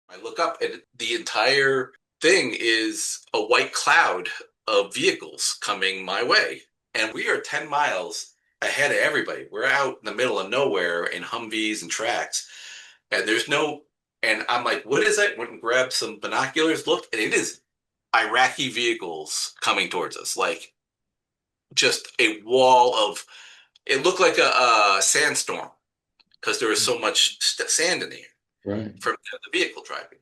I look up and the entire thing is a white cloud of vehicles coming my way. And we are 10 miles ahead of everybody. We're out in the middle of nowhere in Humvees and tracks. And there's no, and I'm like, what is that? Went and grabbed some binoculars, looked, and it is Iraqi vehicles coming towards us. Like just a wall of, it looked like a sandstorm because there was so much sand in the air Right. from the vehicle driving.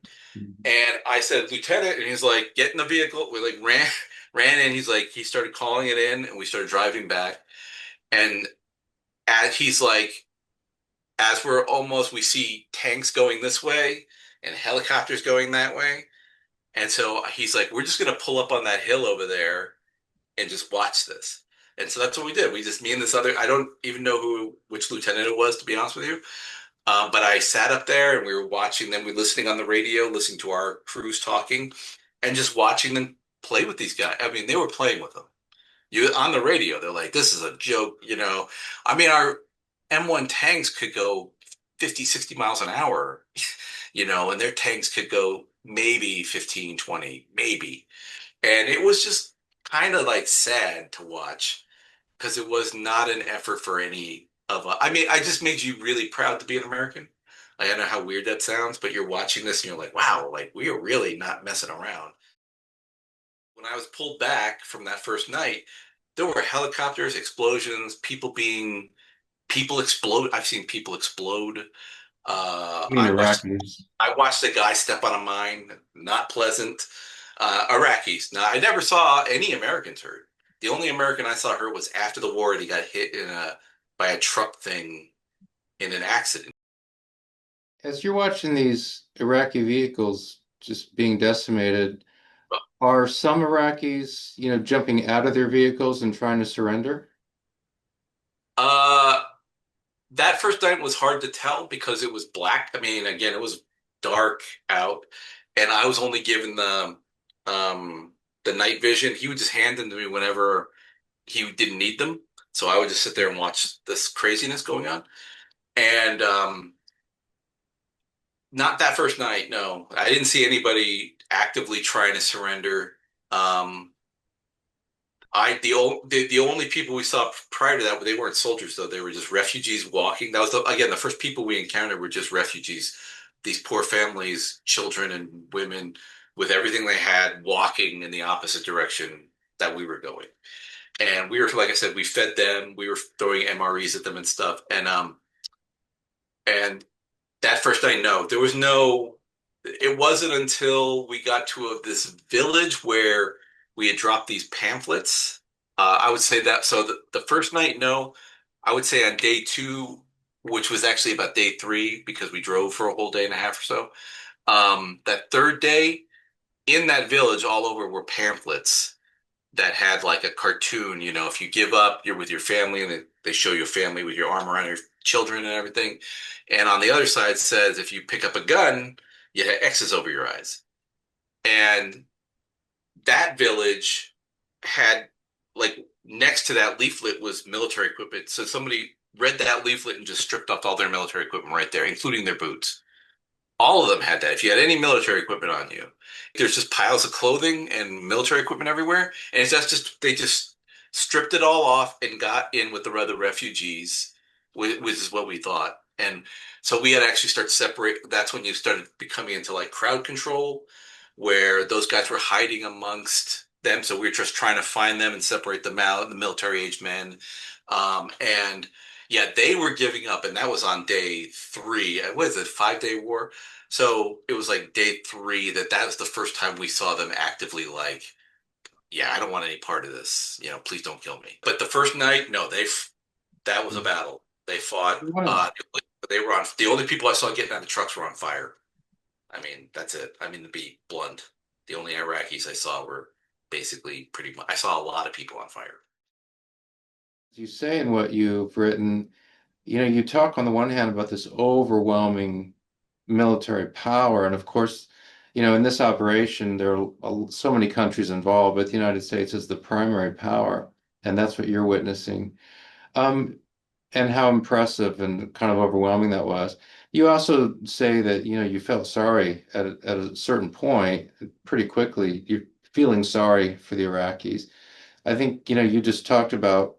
And I said, Lieutenant, and he's like, get in the vehicle. We like ran in. He's like, he started calling it in, and we started driving back. And as he's like, as we're almost, we see tanks going this way and helicopters going that way. And so he's like, we're just gonna pull up on that hill over there and just watch this. And so that's what we did. We just, me and this other, I don't even know which lieutenant it was, to be honest with you. But I sat up there and we were watching them. We were listening on the radio, listening to our crews talking, and just watching them play with these guys. I mean, they were playing with them. You on the radio, they're like, "This is a joke," you know. I mean, our M1 tanks could go 50, 60 miles an hour, you know, and their tanks could go maybe 15, 20, maybe. And it was just kind of like sad to watch because it was not an effort for any of us. I mean, I just made you really proud to be an American. Like, I know how weird that sounds, but you're watching this and you're like, wow, like we are really not messing around. When I was pulled back from that first night, there were helicopters, explosions, people explode. I've seen people explode. I mean, I watched Iraqis. I watched a guy step on a mine, not pleasant. Iraqis. Now, I never saw any Americans hurt. The only American I saw hurt was after the war, and he got hit by a truck thing in an accident. As you're watching these Iraqi vehicles just being decimated, are some Iraqis, jumping out of their vehicles and trying to surrender? Uh, that first night was hard to tell because it was black. I mean, again, it was dark out, and I was only given the night vision. He would just hand them to me whenever he didn't need them. So I would just sit there and watch this craziness going on. And not that first night, no. I didn't see anybody actively trying to surrender. Um, the only people we saw prior to that, they weren't soldiers though. They were just refugees walking. That was again the first people we encountered were just refugees. These poor families, children and women, with everything they had, walking in the opposite direction that we were going. And we were, like I said, we fed them. We were throwing MREs at them and stuff. And that first night, no, there was no. It wasn't until we got to this village where we had dropped these pamphlets. I would say that. So the first night, no. I would say on day two, which was actually about day three because we drove for a whole day and a half or so. That third day in that village, all over were pamphlets that had like a cartoon, you know, if you give up, you're with your family, and they show you a family with your arm around your children and everything. And on the other side says, if you pick up a gun, you have X's over your eyes. And that village had like next to that leaflet was military equipment. So somebody read that leaflet and just stripped off all their military equipment right there, including their boots. All of them had that. If you had any military equipment on you, there's just piles of clothing and military equipment everywhere. And it's just they just stripped it all off and got in with the other refugees, which is what we thought. And so we had to actually start separate. That's when you started becoming into like crowd control, where those guys were hiding amongst them. So we were just trying to find them and separate them out, the military age men. And yeah, they were giving up, and that was on day three. What is it, 5 day war? So it was like day three that was the first time we saw them actively like, yeah, I don't want any part of this. You know, please don't kill me. But the first night, no, that was a battle. They fought. Wow. They were on. The only people I saw getting out of the trucks were on fire. I mean, that's it. I mean, to be blunt, the only Iraqis I saw were basically pretty much. I saw a lot of people on fire. As you say in what you've written, you talk on the one hand about this overwhelming military power, and of course, in this operation, there are so many countries involved, but the United States is the primary power, and that's what you're witnessing. Um, and how impressive and kind of overwhelming that was. You also say that, you felt sorry at a certain point, pretty quickly. You're feeling sorry for the Iraqis. I think, you just talked about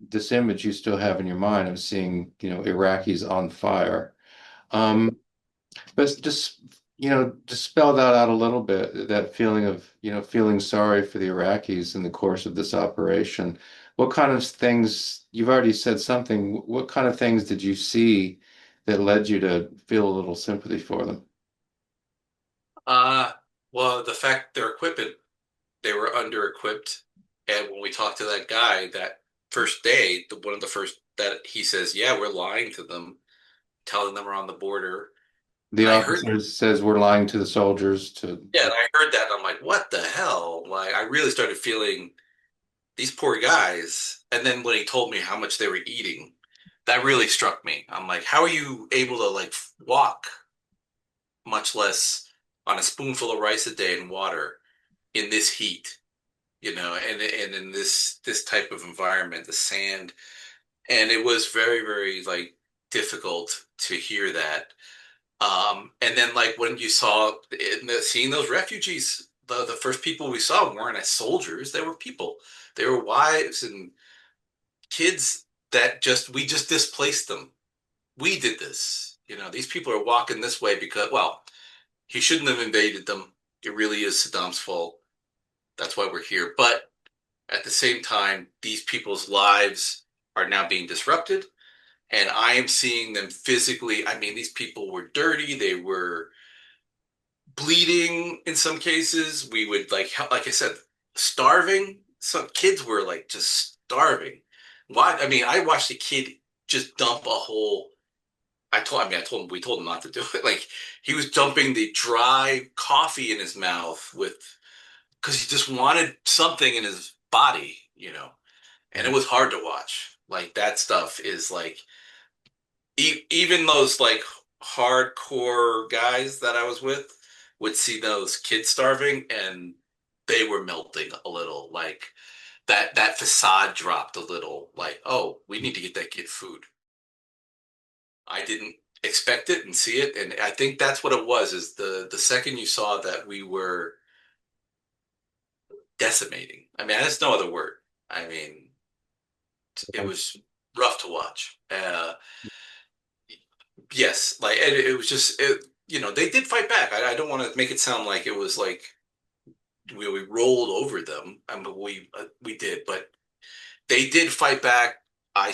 this image you still have in your mind of seeing, Iraqis on fire. Um, but just, just spell that out a little bit, that feeling of, feeling sorry for the Iraqis in the course of this operation. What kind of things, you've already said something, what kind of things did you see that led you to feel a little sympathy for them? Uh, well, the fact their equipment, they were under equipped. And when we talked to that guy that first day, one of the first that he says, yeah, we're lying to them, telling them we're on the border. The And I heard, officer says we're lying to the soldiers to, yeah, and I heard that. And I'm like, what the hell? Like, I really started feeling these poor guys. And then when he told me how much they were eating, that really struck me. I'm like, how are you able to like walk, much less on a spoonful of rice a day and water in this heat, and in this type of environment, the sand, and it was very, very like difficult to hear that. And then like when you saw seeing those refugees, the first people we saw weren't as soldiers; they were people. They were wives and kids that we just displaced them. We did this. These people are walking this way because, well, he shouldn't have invaded them. It really is Saddam's fault. That's why we're here. But at the same time, these people's lives are now being disrupted, and I am seeing them physically. I mean, these people were dirty. They were bleeding in some cases. We would like I said, starving. Some kids were like just starving. Why? I mean, I watched a kid just dump a whole. I told him, we told him not to do it. Like he was dumping the dry coffee in his mouth with because he just wanted something in his body. And it was hard to watch. Like that stuff is like even those like hardcore guys that I was with would see those kids starving and they were melting a little. Like that facade dropped a little. Like, oh, we need to get that kid food. I didn't expect it and see it, and I think that's what it was. Is the second you saw that we were decimating. I mean, there's no other word. I mean, it was rough to watch. Yes, like and it was just they did fight back. I don't want to make it sound like it was like we rolled over them. I mean, we did, but they did fight back. I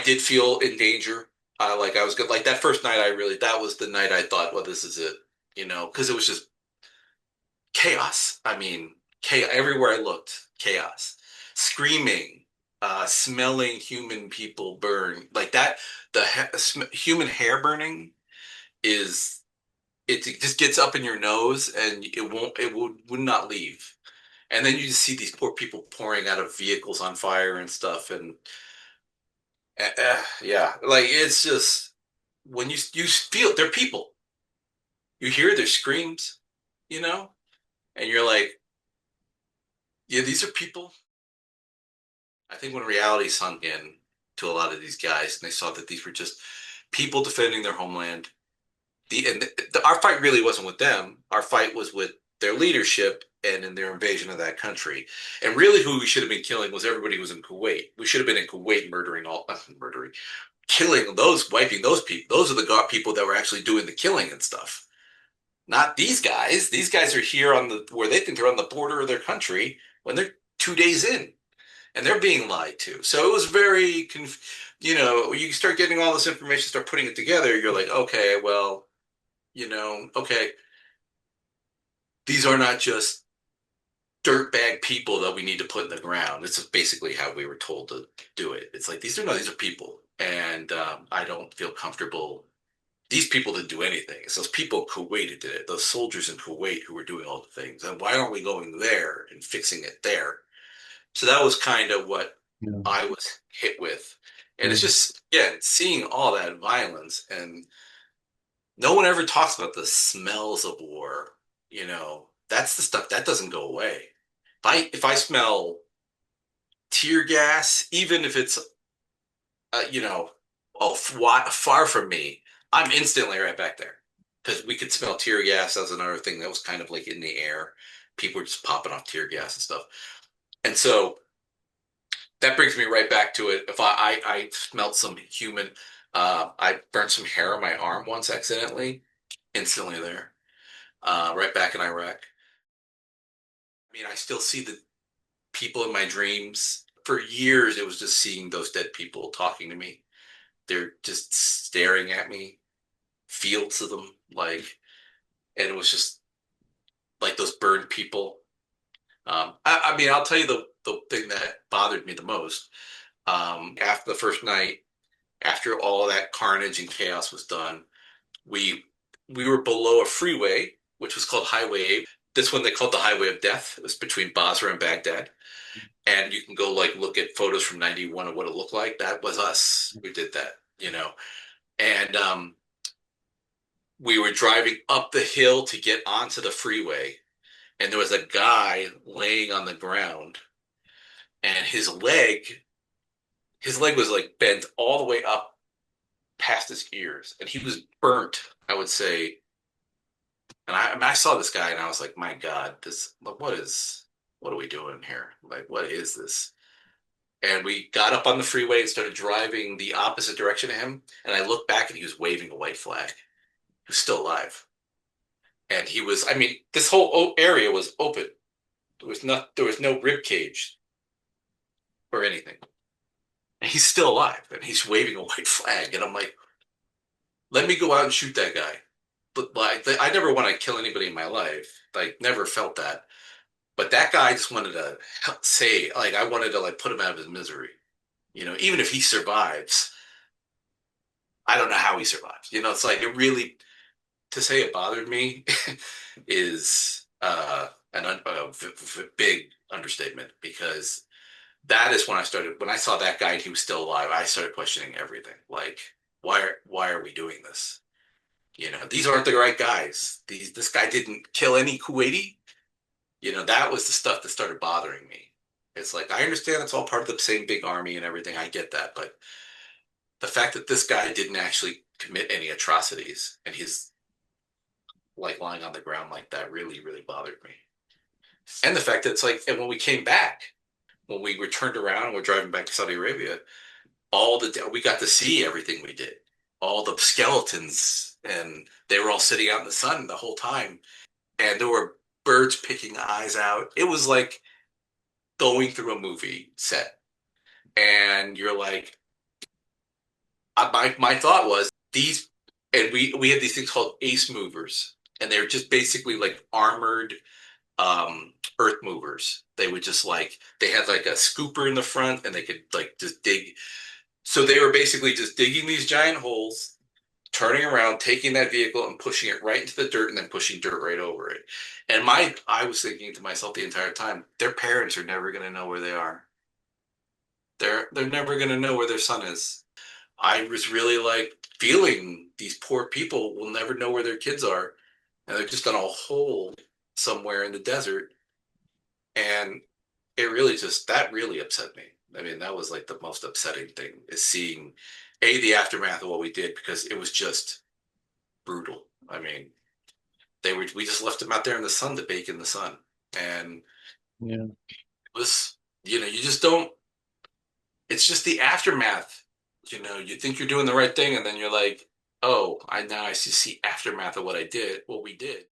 did feel in danger. Like I was good. Like that first night, that was the night I thought, well, this is it. Because it was just chaos. I mean, chaos everywhere I looked, chaos, screaming, smelling human people burn like that. Human hair burning is it just gets up in your nose and it would not leave. And then you just see these poor people pouring out of vehicles on fire and stuff, and yeah, like it's just when you feel they're people, you hear their screams, you know, and you're like, yeah, these are people. I think when reality sunk in to a lot of these guys, and they saw that these were just people defending their homeland. Our fight really wasn't with them. Our fight was with their leadership and in their invasion of that country. And really, who we should have been killing was everybody who was in Kuwait. We should have been in Kuwait murdering, killing those, wiping those people. Those are the people that were actually doing the killing and stuff. Not these guys. These guys are here on the where they think they're on the border of their country when they're 2 days in and they're being lied to. So it was very, you start getting all this information, start putting it together. You're like, okay, well, okay, these are not just dirtbag people that we need to put in the ground. This is basically how we were told to do it. It's like these are people, and I don't feel comfortable. These people didn't do anything. It's those people in Kuwait who did it. Those soldiers in Kuwait who were doing all the things. And why aren't we going there and fixing it there? So that was kind of what Yeah. I was hit with. And Yeah. it's just, again, seeing all that violence and no one ever talks about the smells of war. That's the stuff that doesn't go away. If I smell tear gas, even if it's, uh, you know, Oh, far from me. I'm instantly right back there because we could smell tear gas. That was another thing that was kind of like in the air. People were just popping off tear gas and stuff. And so that brings me right back to it. If I smelled some human, I burnt some hair on my arm once accidentally, instantly there, right back in Iraq. I mean, I still see the people in my dreams. For years, it was just seeing those dead people talking to me. They're just staring at me, fields of them, like, and it was just like those burned people. I mean, I'll tell you the thing that bothered me the most. After the first night, after all that carnage and chaos was done, we we were below a freeway, which was called Highway 8. This one they called the Highway of Death. It was between Basra and Baghdad. And you can go like look at photos from 91 of what it looked like. That was us. We did that, you know. And we were driving up the hill to get onto the freeway, and there was a guy laying on the ground, and his leg was like bent all the way up past his ears, and he was burnt, I would say. And I saw this guy, and I was like, my God, what are we doing here? Like, what is this? And we got up on the freeway and started driving the opposite direction to him. And I looked back, and he was waving a white flag. He was still alive. And he was, I mean, this whole area was open. There was no rib cage or anything. And he's still alive, and he's waving a white flag. And I'm like, let me go out and shoot that guy. But like, I never want to kill anybody in my life. Like, never felt that. But that guy just wanted to say, like, I wanted to like put him out of his misery. You know, even if he survives, I don't know how he survives. You know, it's like it really to say it bothered me is a big understatement because that is when I started when I saw that guy and he was still alive, I started questioning everything. Like, why are we doing this? You know, these aren't the right guys. This guy didn't kill any Kuwaiti. You know, that was the stuff that started bothering me. It's like I understand it's all part of the same big army and everything. I get that, but the fact that this guy didn't actually commit any atrocities and he's like lying on the ground like that really, really bothered me. And the fact that it's like, and when we came back, when we were turned around and we're driving back to Saudi Arabia, we got to see everything we did, all the skeletons, and they were all sitting out in the sun the whole time, and there were birds picking eyes out. It was like going through a movie set, and you're like, my thought was these, and we had these things called ace movers, and they're just basically like armored earth movers. They would just like they had like a scooper in the front, and they could like just dig. So they were basically just digging these giant holes, turning around, taking that vehicle and pushing it right into the dirt and then pushing dirt right over it. And I was thinking to myself the entire time, their parents are never going to know where they are. They're never going to know where their son is. I was really like feeling these poor people will never know where their kids are. And they're just on a hole somewhere in the desert. And that really upset me. I mean, that was like the most upsetting thing is seeing the aftermath of what we did because it was just brutal. I mean, we just left them out there in the sun to bake in the sun. And Yeah. it was, you just don't, it's just the aftermath. You think you're doing the right thing and then you're like, oh, I see aftermath of what we did.